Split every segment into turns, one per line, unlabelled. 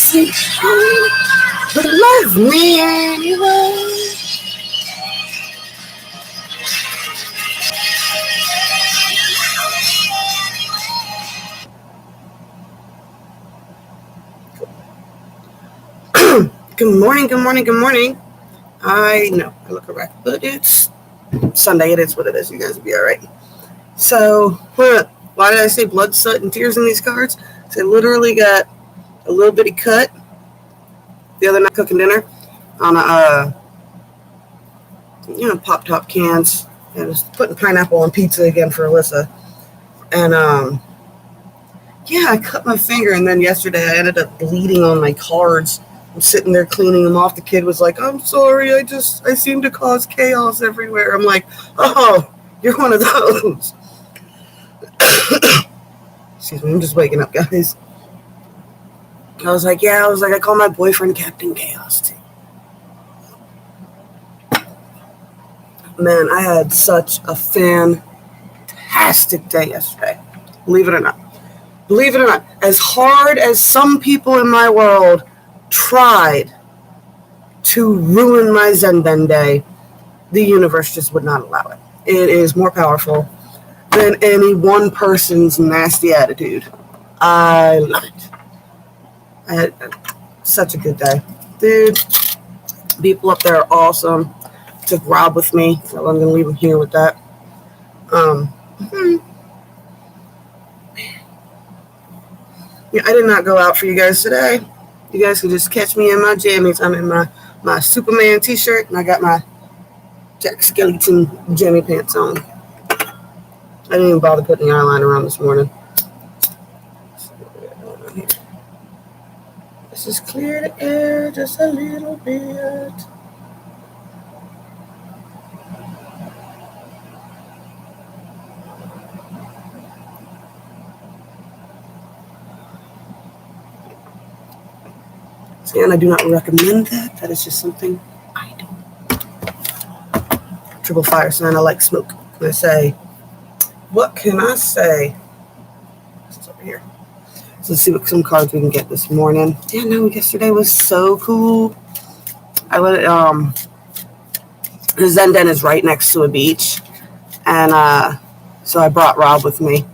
conversation, but love me anyway. Good morning, good morning, good morning. I know I look correct, but it's Sunday. It is what it is. You guys will be all right. So, why did I say blood, sweat, and tears in these cards? So I literally got a little bitty cut the other night cooking dinner on a, pop top cans. I was putting pineapple on pizza again for Alyssa, and I cut my finger, and then yesterday I ended up bleeding on my cards. I'm sitting there cleaning them off. The kid was like, "I'm sorry, I seem to cause chaos everywhere." I'm like, "Oh, you're one of those." Excuse me, I'm just waking up, guys. I was like, I call my boyfriend Captain Chaos too. Man, I had such a fantastic day yesterday. Believe it or not. As hard as some people in my world tried to ruin my Zenben day, the universe just would not allow it. It is more powerful than any one person's nasty attitude. I love it. I had such a good day. Dude, people up there are awesome. Took Rob with me, so I'm going to leave him here with that. Yeah, I did not go out for you guys today. You guys can just catch me in my jammies. I'm in my Superman t-shirt, and I got my Jack Skellington jammy pants on. I didn't even bother putting the eyeliner on this morning. Let's just clear the air just a little bit. And I do not recommend that. That is just something I do. Triple fire sign. I like smoke. Can I say? What can I say? This is over here. So let's see what some cards we can get this morning. Yeah, no, yesterday was so cool. I let it. The Zenden is right next to a beach, and so I brought Rob with me.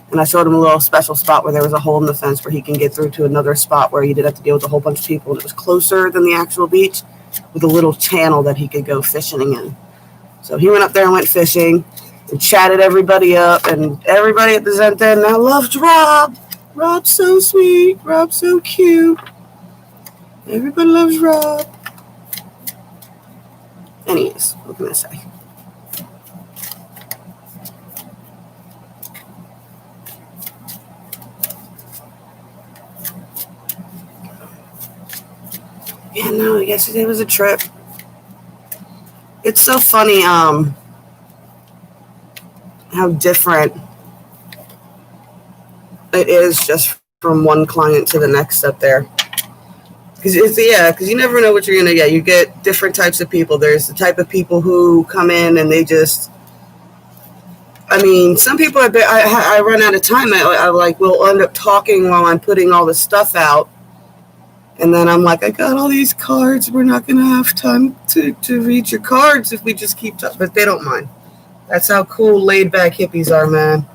And I showed him a little special spot where there was a hole in the fence where he can get through to another spot where he did have to deal with a whole bunch of people. And it was closer than the actual beach with a little channel that he could go fishing in. So he went up there and went fishing and chatted everybody up. And everybody at the Zen now loved Rob. Rob's so sweet. Rob's so cute. Everybody loves Rob. Anyways, what can I say? Yeah, no, yesterday was a trip. It's so funny how different it is just from one client to the next up there. Because you never know what you're going to get. You get different types of people. There's the type of people who come in and they just, some people, I run out of time. I will end up talking while I'm putting all the stuff out. And then I'm like, I got all these cards. We're not going to have time to read your cards if we just keep talking. But they don't mind. That's how cool, laid-back hippies are, man.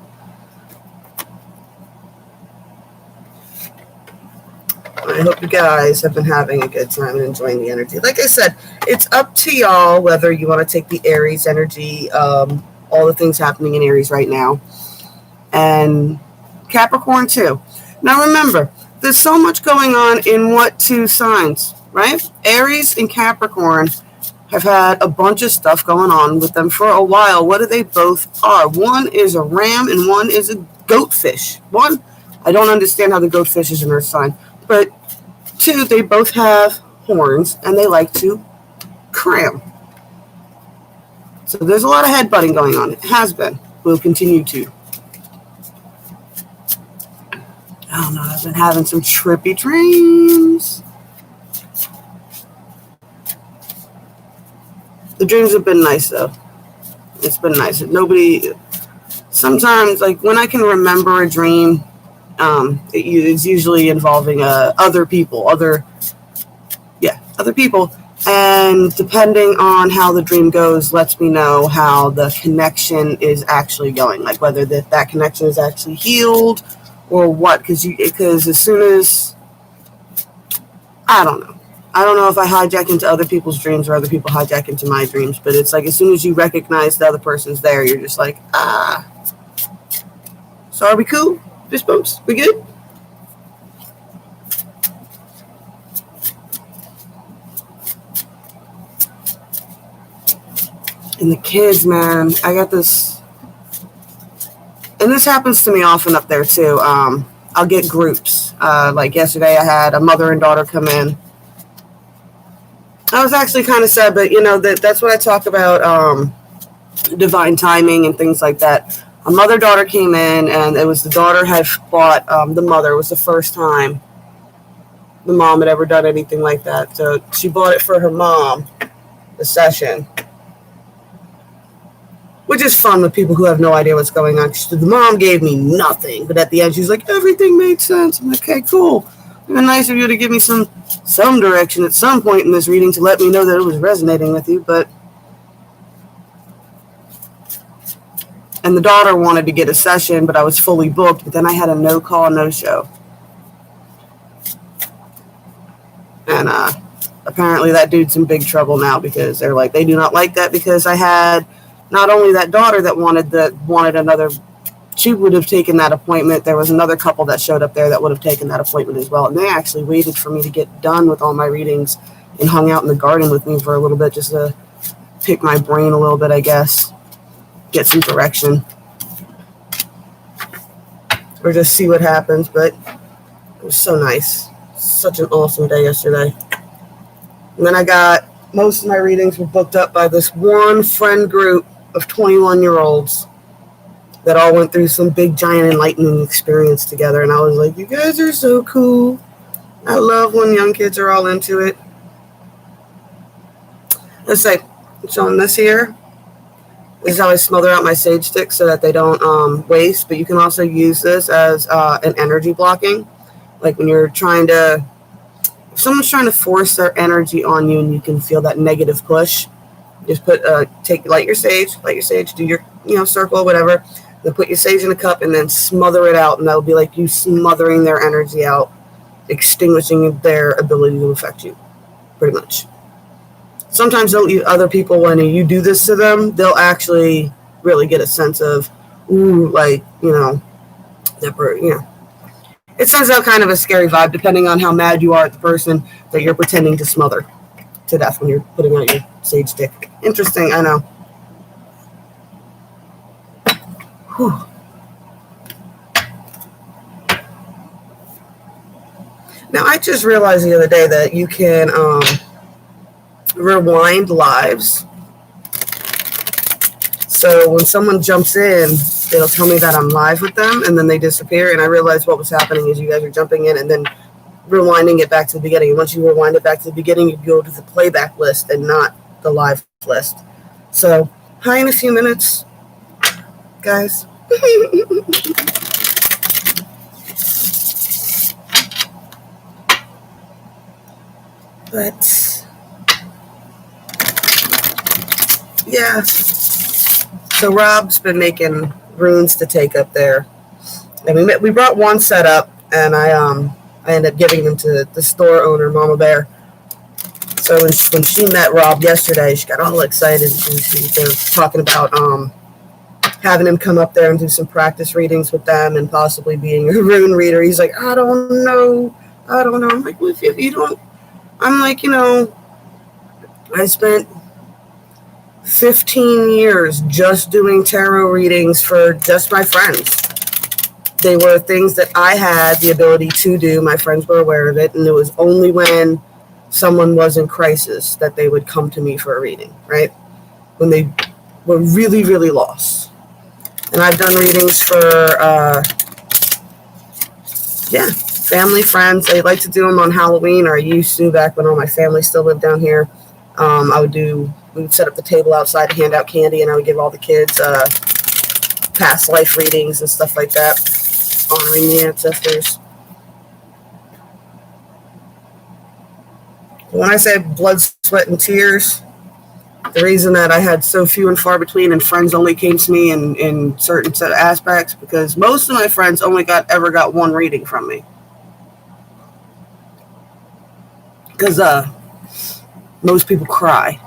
I hope you guys have been having a good time and enjoying the energy. Like I said, it's up to y'all whether you want to take the Aries energy, all the things happening in Aries right now, and Capricorn too. Now remember, there's so much going on in what two signs, right? Aries and Capricorn have had a bunch of stuff going on with them for a while. What do they both are? One is a ram and one is a goatfish. One, I don't understand how the goatfish is an earth sign. But two, they both have horns and they like to cram. So there's a lot of headbutting going on. It has been. Will continue to. I don't know. I've been having some trippy dreams. The dreams have been nice, though. It's been nice. Sometimes, when I can remember a dream It's usually involving other people, other people. And depending on how the dream goes, lets me know how the connection is actually going, like whether that connection is actually healed or what. Because as soon as, I don't know if I hijack into other people's dreams or other people hijack into my dreams, but it's like as soon as you recognize the other person's there, you're just like, so are we cool? Fist bumps? We good? And the kids, man, I got this, and this happens to me often up there too. I'll get groups. Like yesterday, I had a mother and daughter come in. I was actually kind of sad, but that's what I talk about, divine timing and things like that. A mother-daughter came in, and it was the daughter had bought the mother. It was the first time the mom had ever done anything like that. So she bought it for her mom, the session, which is fun with people who have no idea what's going on. The mom gave me nothing, but at the end, she's like, everything made sense. I'm like, okay, cool. It would be nice of you to give me some direction at some point in this reading to let me know that it was resonating with you, but... And the daughter wanted to get a session, but I was fully booked, but then I had a no-call, no-show. And apparently that dude's in big trouble now because they're like, they do not like that because I had not only that daughter that wanted another, she would have taken that appointment. There was another couple that showed up there that would have taken that appointment as well. And they actually waited for me to get done with all my readings and hung out in the garden with me for a little bit just to pick my brain a little bit, I guess. Get some direction. Or just see what happens. But it was so nice. Such an awesome day yesterday. And then I got most of my readings were booked up by this one friend group of 21-year-olds that all went through some big, giant, enlightening experience together. And I was like, you guys are so cool. I love when young kids are all into it. Let's say, showing this here. This is how I smother out my sage sticks so that they don't waste. But you can also use this as an energy blocking. Like when you're trying to, if someone's trying to force their energy on you and you can feel that negative push, just light your sage, do your circle, whatever. Then put your sage in a cup and then smother it out. And that'll be like you smothering their energy out, extinguishing their ability to affect you, pretty much. Sometimes other people, when you do this to them, they'll actually really get a sense of, it sends out kind of a scary vibe depending on how mad you are at the person that you're pretending to smother to death when you're putting out your sage stick. Interesting, I know. Whew. Now, I just realized the other day that you can rewind lives. So when someone jumps in, it'll tell me that I'm live with them, and then they disappear. And I realized what was happening is you guys are jumping in and then rewinding it back to the beginning. And once you rewind it back to the beginning, you go to the playback list and not the live list. So, hi in a few minutes, guys. But yeah. So Rob's been making runes to take up there. And we brought one set up, and I ended up giving them to the store owner, Mama Bear. So when she met Rob yesterday, she got all excited. They were talking about having him come up there and do some practice readings with them and possibly being a rune reader. He's like, I don't know. I'm like, well, if you don't, I'm like, I spent 15 years just doing tarot readings for just my friends. They were things that I had the ability to do. My friends were aware of it, and it was only when someone was in crisis that they would come to me for a reading, right? When they were really, really lost. And I've done readings for, family, friends. They like to do them on Halloween, or I used to back when all my family still lived down here. We would set up the table outside to hand out candy, and I would give all the kids past life readings and stuff like that honoring the ancestors. When I say blood, sweat, and tears, the reason that I had so few and far between and friends only came to me in certain set of aspects, because most of my friends only ever got one reading from me. Because most people cry.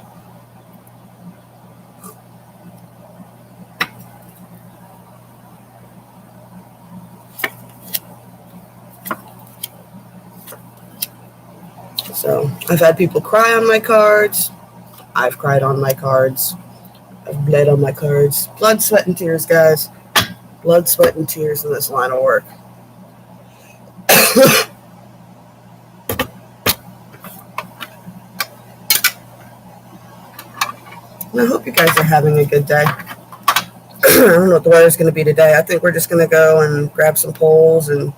So I've had people cry on my cards. I've cried on my cards. I've bled on my cards. Blood, sweat, and tears, guys. Blood, sweat, and tears in this line of work. And I hope you guys are having a good day. I don't know what the weather's going to be today. I think we're just going to go and grab some poles, and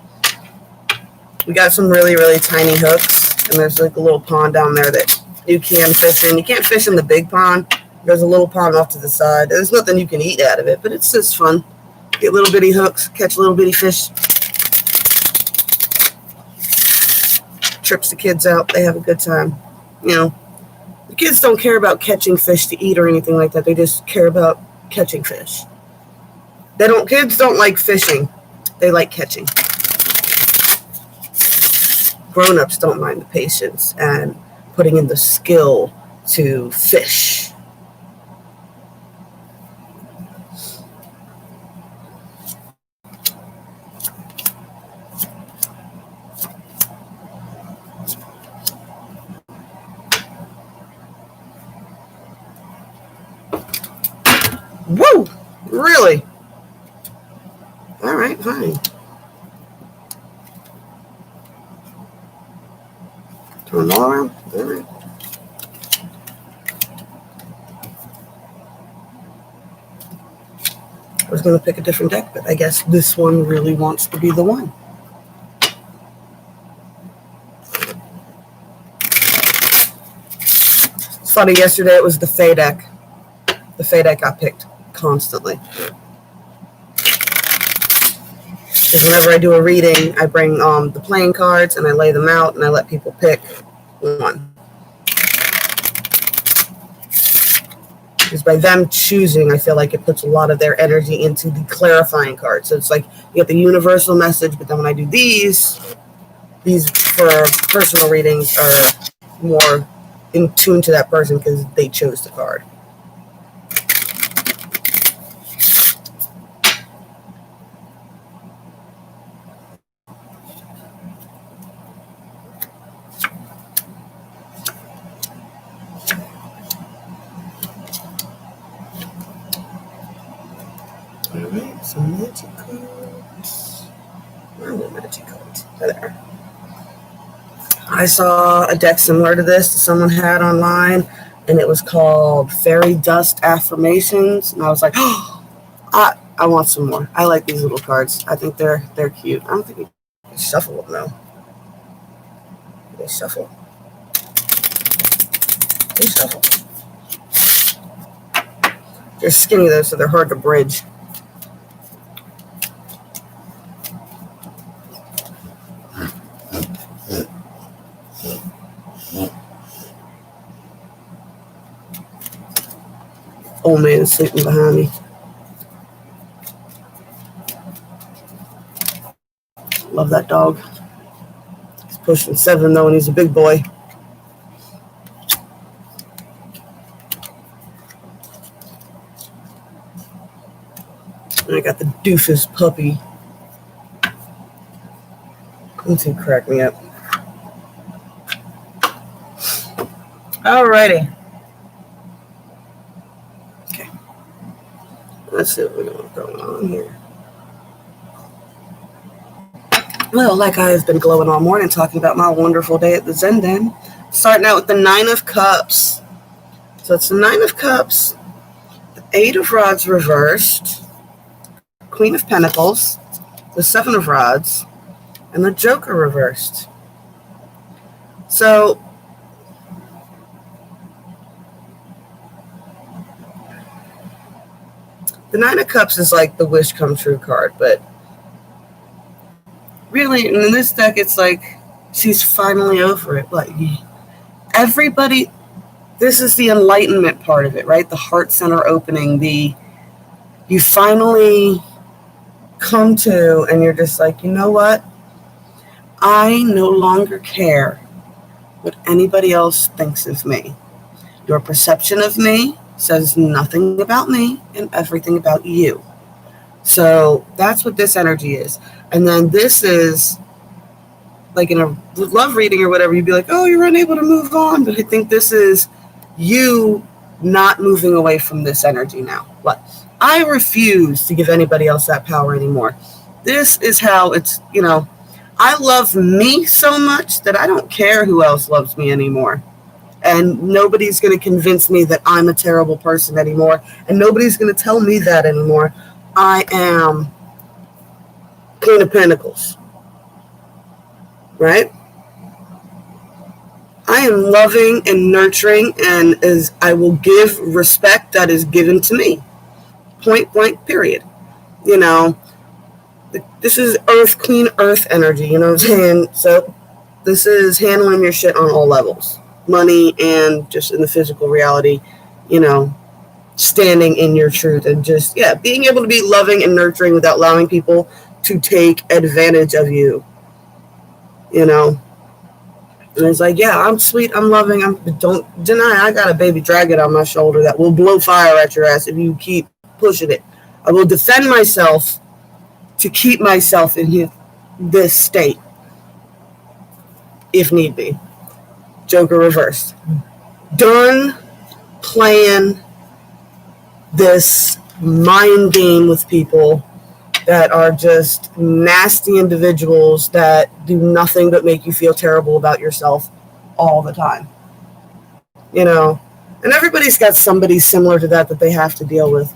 we got some really, really tiny hooks, and there's like a little pond down there that you can fish in. You can't fish in the big pond. There's a little pond off to the side. There's nothing you can eat out of it, but it's just fun. Get little bitty hooks, catch little bitty fish. Trips the kids out. They have a good time. You know, the kids don't care about catching fish to eat or anything like that. They just care about catching fish. Kids don't like fishing. They like catching. Grown-ups don't mind the patience and putting in the skill to fish. Woo! Really? All right, fine. Turn them all around. All right. I was going to pick a different deck, but I guess this one really wants to be the one. It's funny, yesterday it was the Fae deck. The Fae deck got picked constantly. Because whenever I do a reading, I bring the playing cards and I lay them out and I let people pick one. Because by them choosing, I feel like it puts a lot of their energy into the clarifying cards. So it's like you get the universal message, but then when I do these for personal readings are more in tune to that person because they chose the card. Alright, some magic cards. Where are the magic cards? There. I saw a deck similar to this that someone had online, and it was called Fairy Dust Affirmations. And I was like, oh, I want some more. I like these little cards. I think they're cute. I don't think you can shuffle them though. They shuffle. They shuffle. They're skinny though, so they're hard to bridge. Old man is sleeping behind me. Love that dog. He's pushing 7 though, and he's a big boy. And I got the doofus puppy. Let's see, crack me up. Alrighty. Okay. Let's see what we got going on here. Well, like I've been glowing all morning talking about my wonderful day at the Zen Den. Starting out with the 9 of Cups. So it's the 9 of Cups, the 8 of Rods reversed, Queen of Pentacles, the 7 of Rods, and the Joker reversed. So the 9 of Cups is like the wish come true card, but really, and in this deck, it's like she's finally over it. Like everybody, this is the enlightenment part of it, right? The heart center opening, you finally come to, and you're just like, you know what? I no longer care what anybody else thinks of me. Your perception of me says nothing about me and everything about you. So that's what this energy is. And then this is like in a love reading or whatever, you'd be like, oh, you're unable to move on. But I think this is you not moving away from this energy now. But I refuse to give anybody else that power anymore. This is how it's, I love me so much that I don't care who else loves me anymore. And nobody's going to convince me that I'm a terrible person anymore. And nobody's going to tell me that anymore. I am Queen of Pentacles. Right? I am loving and nurturing, and as I will give respect that is given to me. Point blank, period. This is Earth, Queen Earth energy, you know what I'm saying? So this is handling your shit on all levels. Money and just in the physical reality, standing in your truth and just, being able to be loving and nurturing without allowing people to take advantage of you, And it's like, I'm sweet, I'm loving, don't deny I got a baby dragon on my shoulder that will blow fire at your ass if you keep pushing it. I will defend myself to keep myself in this state, if need be. Joker reversed. Done playing this mind game with people that are just nasty individuals that do nothing but make you feel terrible about yourself all the time. And everybody's got somebody similar to that they have to deal with.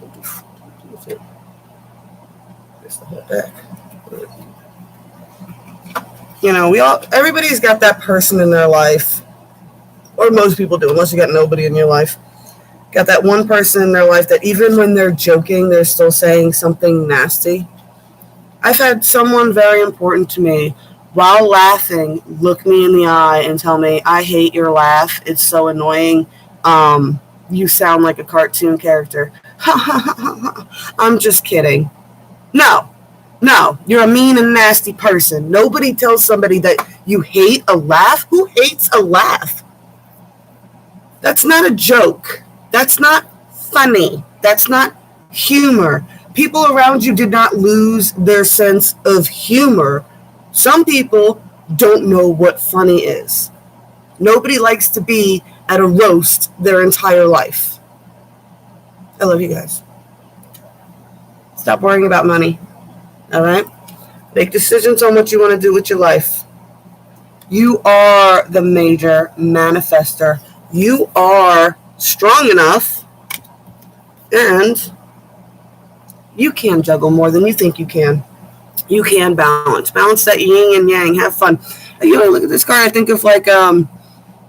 Everybody's got that person in their life, or most people do, unless you got nobody in your life. Got that one person in their life that even when they're joking, they're still saying something nasty. I've had someone very important to me, while laughing, look me in the eye and tell me, I hate your laugh. It's so annoying. You sound like a cartoon character. I'm just kidding. No, you're a mean and nasty person. Nobody tells somebody that you hate a laugh. Who hates a laugh? That's not a joke. That's not funny. That's not humor. People around you did not lose their sense of humor. Some people don't know what funny is. Nobody likes to be at a roast their entire life. I love you guys. Stop worrying about money. All right? Make decisions on what you want to do with your life. You are the major manifester. You are strong enough, and you can juggle more than you think you can. You can balance. Balance that yin and yang. Have fun. Look at this card. I think of like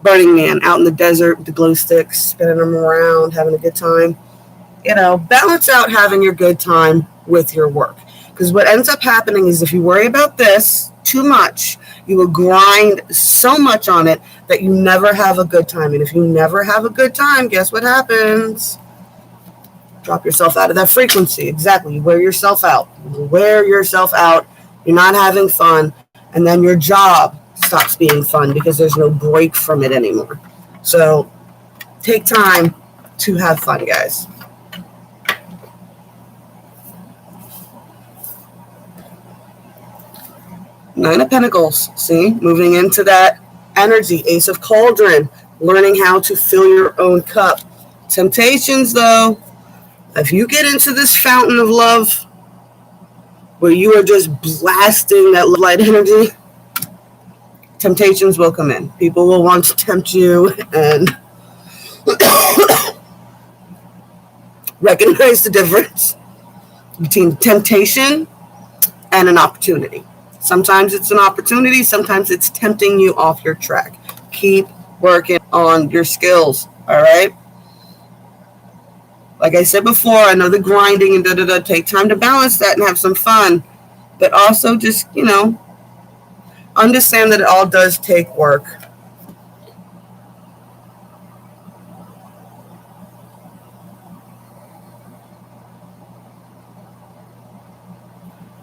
Burning Man out in the desert with the glow sticks, spinning them around, having a good time. Balance out having your good time with your work. Because what ends up happening is if you worry about this too much, you will grind so much on it that you never have a good time. And if you never have a good time, guess what happens? Drop yourself out of that frequency. Exactly. You wear yourself out. You wear yourself out. You're not having fun. And then your job stops being fun because there's no break from it anymore. So take time to have fun, guys. Nine of Pentacles, see, moving into that energy. Ace of Cauldron, learning how to fill your own cup. Temptations, though, if you get into this fountain of love where you are just blasting that light energy, temptations will come in. People will want to tempt you and recognize the difference between temptation and an opportunity. Sometimes it's an opportunity. Sometimes it's tempting you off your track. Keep working on your skills. All right. Like I said before, I know the grinding and take time to balance that and have some fun. But also just, Understand that it all does take work.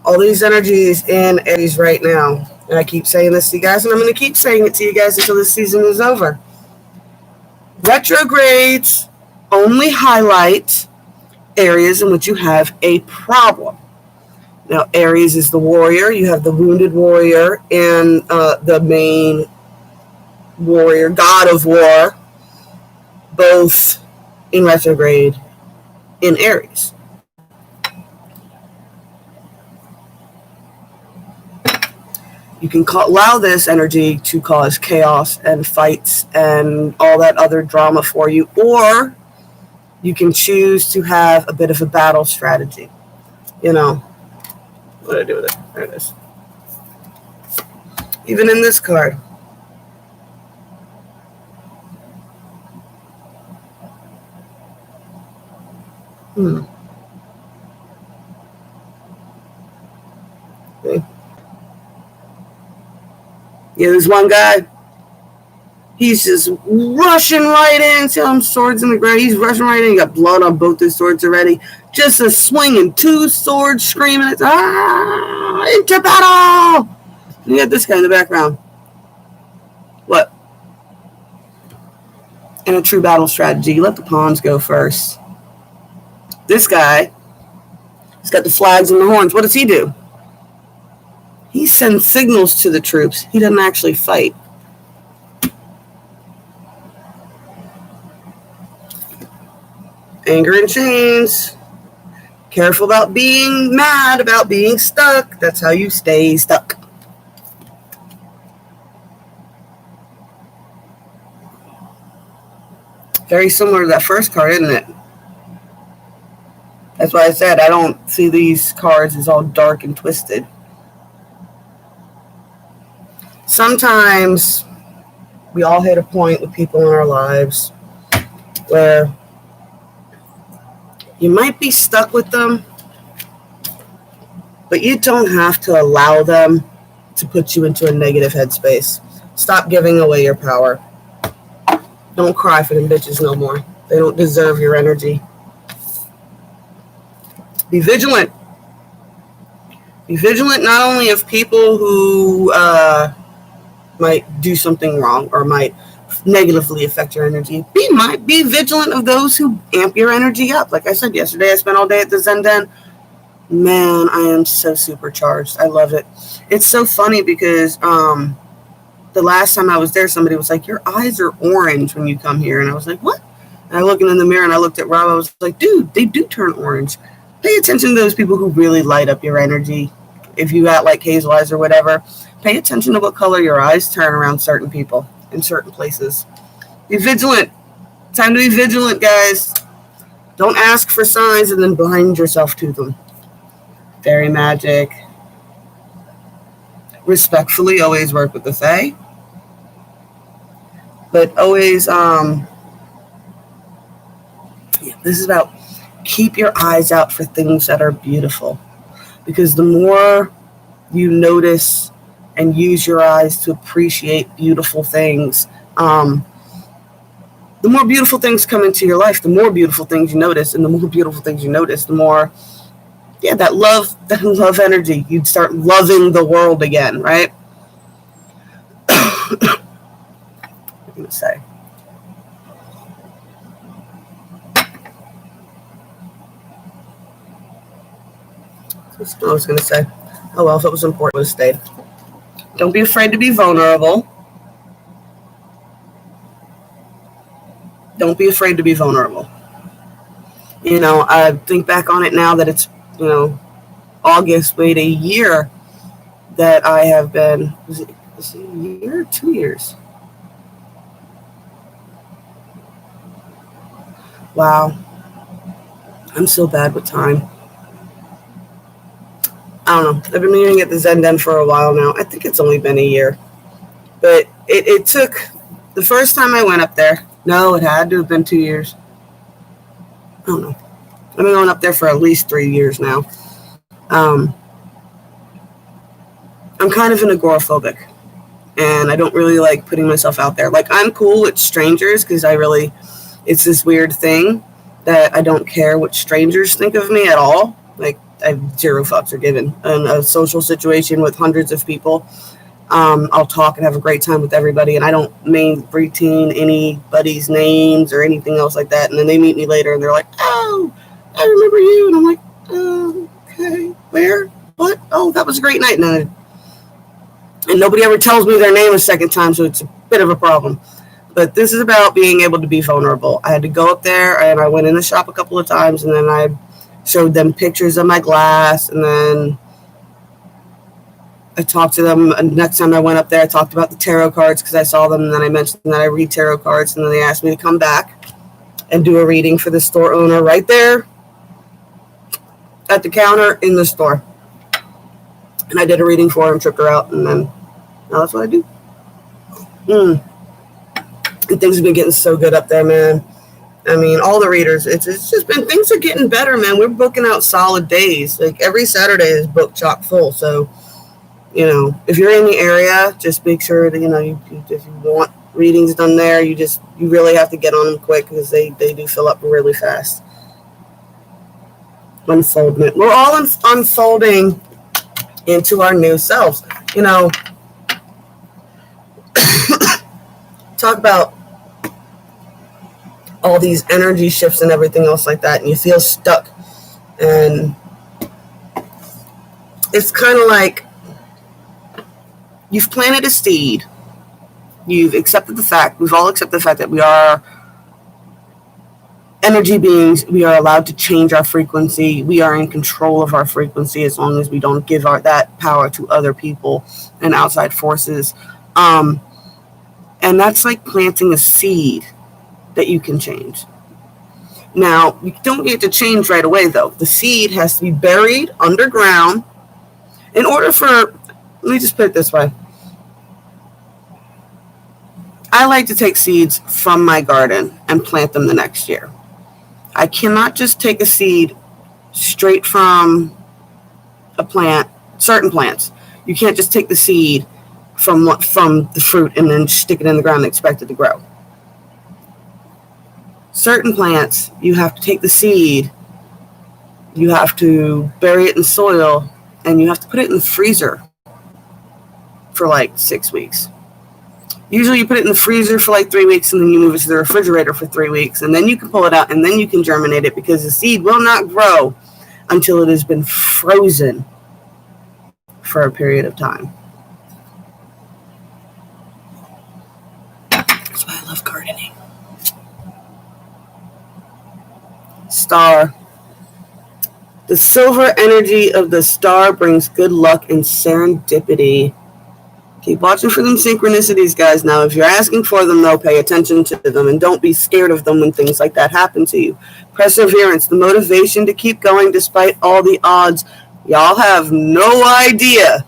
All these energies in Aries right now. And I keep saying this to you guys, and I'm going to keep saying it to you guys until this season is over. Retrogrades only highlight areas in which you have a problem. Now, Aries is the warrior. You have the wounded warrior and the main warrior, god of war, both in retrograde in Aries. You can allow this energy to cause chaos and fights and all that other drama for you, or you can choose to have a bit of a battle strategy. You know, what do I do with it? There it is. Even in this card. Okay. Yeah, there's one guy. He's just rushing right in. See them swords in the ground. He's rushing right in. He got blood on both his swords already. Just a swinging, two swords screaming. It's into battle. And you got this guy in the background. What? In a true battle strategy, you let the pawns go first. This guy, he's got the flags and the horns. What does he do? He sends signals to the troops. He doesn't actually fight. Anger and chains. Careful about being mad, about being stuck. That's how you stay stuck. Very similar to that first card, isn't it? That's why I said I don't see these cards as all dark and twisted. Sometimes we all hit a point with people in our lives where you might be stuck with them, but you don't have to allow them to put you into a negative headspace. Stop giving away your power. Don't cry for them bitches no more. They don't deserve your energy. Be vigilant. Be vigilant not only of people who might do something wrong or might negatively affect your energy. Be vigilant of those who amp your energy up. Like I said yesterday, I spent all day at the Zen Den. Man, I am so supercharged. I love it. It's so funny because the last time I was there, somebody was like, your eyes are orange when you come here. And I was like, what? And I looked in the mirror and I looked at Rob. I was like, dude, they do turn orange. Pay attention to those people who really light up your energy. If you got like hazel eyes or whatever, pay attention to what color your eyes turn around certain people in certain places. Be vigilant. Time to be vigilant, guys. Don't ask for signs and then blind yourself to them. Fairy magic. Respectfully, always work with the Fae. But always, this is about keep your eyes out for things that are beautiful. Because the more you notice and use your eyes to appreciate beautiful things, the more beautiful things come into your life, the more beautiful things you notice, and the more beautiful things you notice, the more, that love energy. You'd start loving the world again, right? What am I going to say? I was going to say, oh well, if it was important, I would have stayed. Don't be afraid to be vulnerable. Don't be afraid to be vulnerable. I think back on it now that it's, August, wait, a year that I have been, was it a year or 2 years? Wow. I'm so bad with time. I don't know. I've been meeting at the Zen Den for a while now. I think it's only been a year. But it took, the first time I went up there, no, it had to have been 2 years. I don't know. I've been going up there for at least 3 years now. I'm kind of an agoraphobic. and I don't really like putting myself out there. Like, I'm cool with strangers because it's this weird thing that I don't care what strangers think of me at all. Like, I have zero fucks are given. In a social situation with hundreds of people, I'll talk and have a great time with everybody, and I don't retain anybody's names or anything else like that. And then they meet me later, and they're like, "Oh, I remember you," and I'm like, "Oh, okay, where? What? Oh, that was a great night." And nobody ever tells me their name a second time, so it's a bit of a problem. But this is about being able to be vulnerable. I had to go up there, and I went in the shop a couple of times, and then I showed them pictures of my glass, and then I talked to them. And next time I went up there, I talked about the tarot cards because I saw them, and then I mentioned that I read tarot cards, and then they asked me to come back and do a reading for the store owner right there at the counter in the store. And I did a reading for her and tripped her out, and then now that's what I do. And things have been getting so good up there, man. I mean, all the readers, it's just been, things are getting better, man. We're booking out solid days. Like, every Saturday is booked chock full. So, if you're in the area, just make sure that, if you want readings done there, you really have to get on them quick because they do fill up really fast. Unfoldment. We're all unfolding into our new selves. Talk about all these energy shifts and everything else like that, and you feel stuck. And it's kind of like you've planted a seed. We've all accepted the fact that we are energy beings. We are allowed to change our frequency. We are in control of our frequency as long as we don't give that power to other people and outside forces. And that's like planting a seed that you can change. Now, you don't get to change right away, though. The seed has to be buried underground in order for, let me just put it this way. I like to take seeds from my garden and plant them the next year. I cannot just take a seed straight from a plant, certain plants. You can't just take the seed from the fruit and then stick it in the ground and expect it to grow. Certain plants, you have to take the seed, you have to bury it in soil, and you have to put it in the freezer for like 6 weeks. Usually you put it in the freezer for like 3 weeks, and then you move it to the refrigerator for 3 weeks, and then you can pull it out, and then you can germinate it, because the seed will not grow until it has been frozen for a period of time. That's why I love gardening. Star. The silver energy of the star brings good luck and serendipity. Keep watching for them synchronicities, guys. Now, if you're asking for them, though, pay attention to them and don't be scared of them when things like that happen to you. Perseverance, the motivation to keep going despite all the odds. Y'all have no idea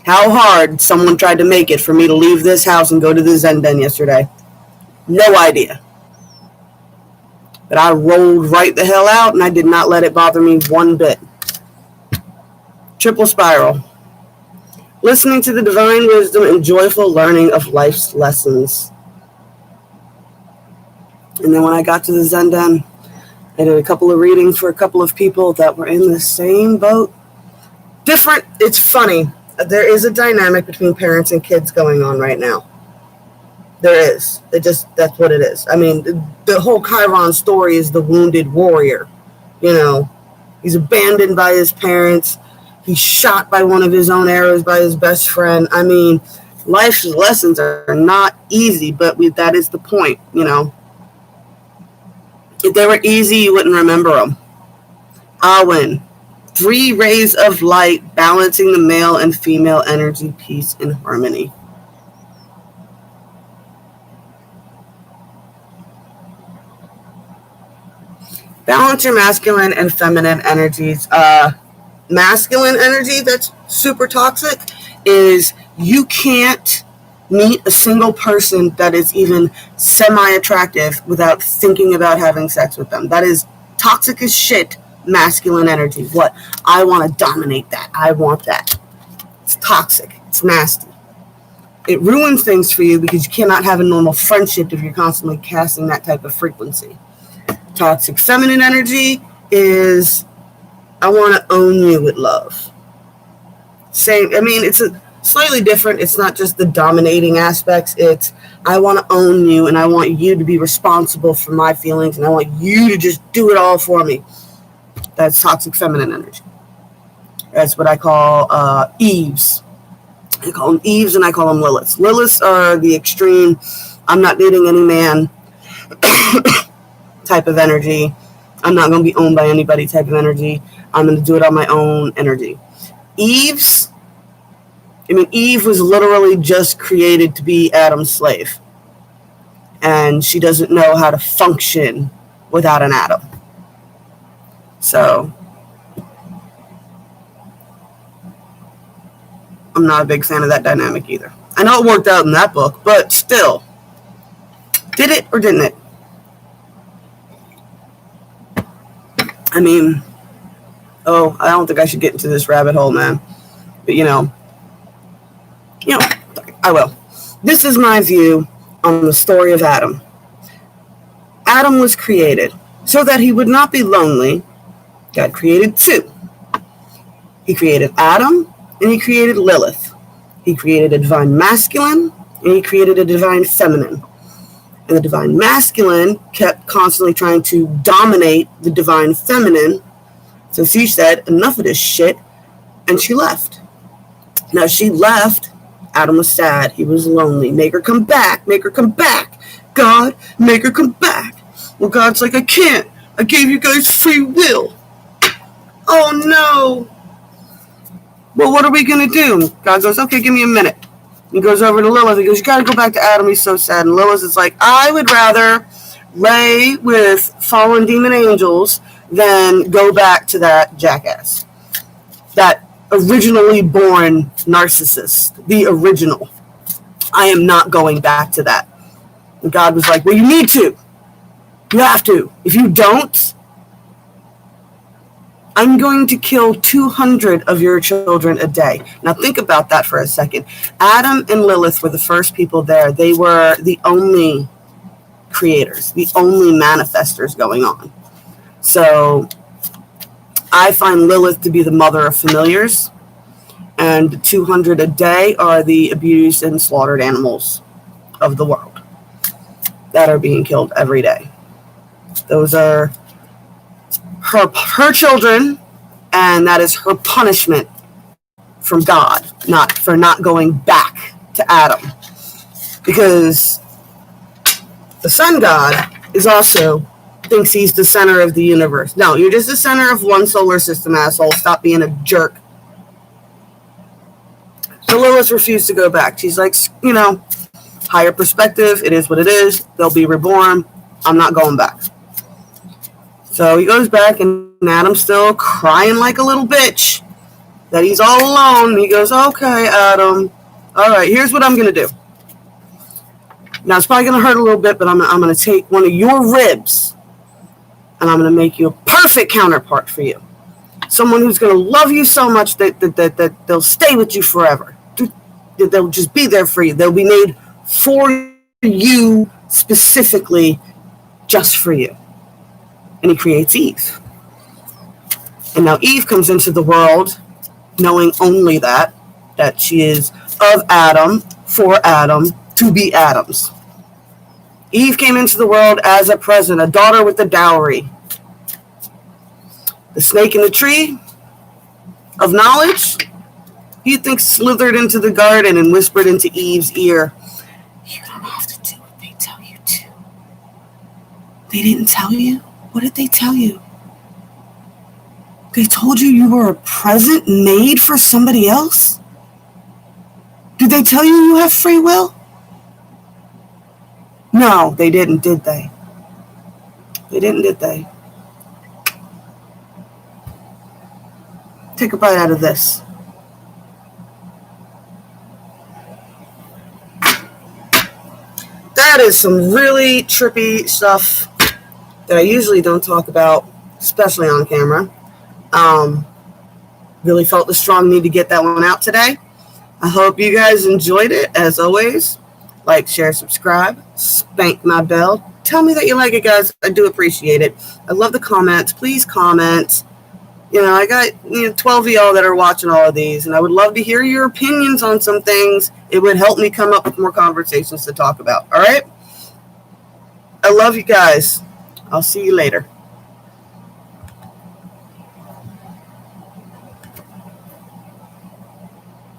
how hard someone tried to make it for me to leave this house and go to the Zen Den yesterday. No idea. But I rolled right the hell out, and I did not let it bother me one bit. Triple spiral. Listening to the divine wisdom and joyful learning of life's lessons. And then when I got to the Zen Den, I did a couple of readings for a couple of people that were in the same boat. Different. It's funny. There is a dynamic between parents and kids going on right now. There is. That's what it is. I mean, the whole Chiron story is the wounded warrior. He's abandoned by his parents. He's shot by one of his own arrows by his best friend. I mean, life's lessons are not easy, but that is the point, If they were easy, you wouldn't remember them. Awen, 3 rays of light, balancing the male and female energy, peace and harmony. Balance your masculine and feminine energies. Masculine energy that's super toxic is you can't meet a single person that is even semi-attractive without thinking about having sex with them. That is toxic as shit, masculine energy. What? I want to dominate that. I want that. It's toxic. It's nasty. It ruins things for you because you cannot have a normal friendship if you're constantly casting that type of frequency. Toxic feminine energy is, I want to own you with love. Same, I mean, it's a slightly different. It's not just the dominating aspects. It's, I want to own you and I want you to be responsible for my feelings and I want you to just do it all for me. That's toxic feminine energy. That's what I call Eves. I call them Eves and I call them Liliths. Liliths are the extreme, I'm not dating any man type of energy. I'm not going to be owned by anybody type of energy. I'm going to do it on my own energy. Eve was literally just created to be Adam's slave. And she doesn't know how to function without an Adam. So I'm not a big fan of that dynamic either. I know it worked out in that book, but still. Did it or didn't it? I mean, I don't think I should get into this rabbit hole, man. But, I will. This is my view on the story of Adam. Adam was created so that he would not be lonely. God created two. He created Adam and he created Lilith. He created a divine masculine and he created a divine feminine. And the divine masculine kept constantly trying to dominate the divine feminine. So she said, enough of this shit, and she left. Now she left. Adam was sad. He was lonely. Make her come back. Make her come back. God, make her come back. Well, God's like, I can't. I gave you guys free will. Oh, no. Well, what are we going to do? God goes, okay, give me a minute. He goes over to Lilith. He goes, you got to go back to Adam. He's so sad. And Lilith is like, I would rather lay with fallen demon angels than go back to that jackass. That originally born narcissist. The original. I am not going back to that. And God was like, well, you need to. You have to. If you don't, I'm going to kill 200 of your children a day. Now think about that for a second. Adam and Lilith were the first people there. They were the only creators, the only manifestors going on. So I find Lilith to be the mother of familiars, and the 200 a day are the abused and slaughtered animals of the world that are being killed every day. Those are her children, and that is her punishment from God, for not going back to Adam. Because the sun god is also thinks he's the center of the universe. No, you're just the center of one solar system, asshole. Stop being a jerk. So Lilith refused to go back. She's like, higher perspective. It is what it is. They'll be reborn. I'm not going back. So he goes back, and Adam's still crying like a little bitch that he's all alone. He goes, okay, Adam. All right, here's what I'm going to do. Now, it's probably going to hurt a little bit, but I'm going to take one of your ribs, and I'm going to make you a perfect counterpart for you. Someone who's going to love you so much that they'll stay with you forever. They'll just be there for you. They'll be made for you specifically, just for you. And he creates Eve. And now Eve comes into the world knowing only that she is of Adam, for Adam, to be Adam's. Eve came into the world as a present, a daughter with a dowry. The snake in the tree of knowledge, you think slithered into the garden and whispered into Eve's ear, you don't have to do what they tell you to. They didn't tell you? What did they tell you? They told you were a present made for somebody else? Did they tell you have free will? No, they didn't, did they? They didn't, did they? Take a bite out of this. That is some really trippy stuff that I usually don't talk about, especially on camera. Really felt the strong need to get that one out today. I hope you guys enjoyed it. As always, like, share, subscribe, spank my bell. Tell me that you like it, guys. I do appreciate it. I love the comments. Please comment. I got 12 of y'all that are watching all of these, and I would love to hear your opinions on some things. It would help me come up with more conversations to talk about. All right? I love you guys. I'll see you later.